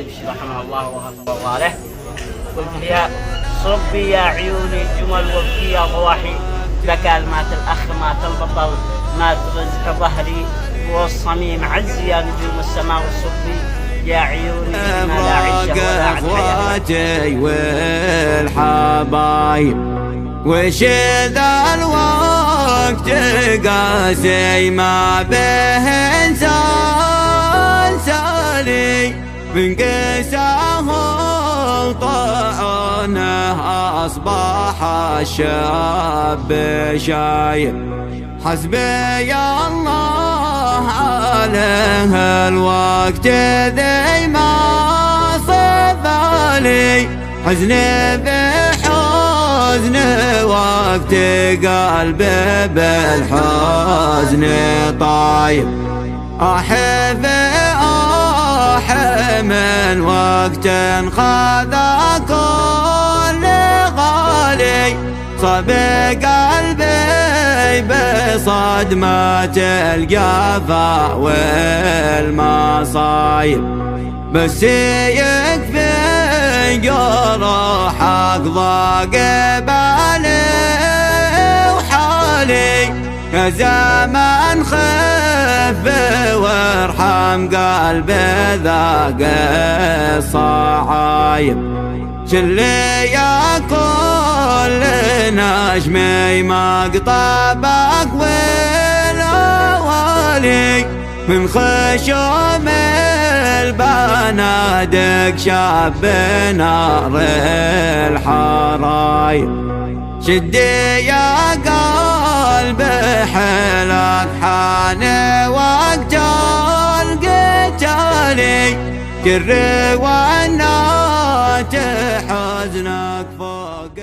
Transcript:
الشيخ رحمه الله وغفر الله له. قلت لها صبي يا عيوني جمل وابكي يا ضواحي، فقال مات الأخ مات البطل مات رزق ظهري والصميم عزي يا نجوم السماء والصبي يا عيوني ما لا عيش ولا عن حياتي والحبايب وش ذا الوقت قاسي ما به إنسان سالي من قساه طعنه أصبح الشاب شايب حسبي الله عليه الوقت ذي ما صفالي حزني بحزن وقت قلبي بالحزن طايب أحب من وقت خذ كل غالي صب قلبي بصدمة الجفا والمصايب بس يكفي جرحك ضاق بالي وحالي يا زمان خف وارحم قلبي ذاق الصعايب شلي يا كل نجمي مقطبك والأوالي من خشوم البنادق شاب نار الحرايب شدي يا قلبي حيلك حان وقت القتالي كر ونات حزنك فوق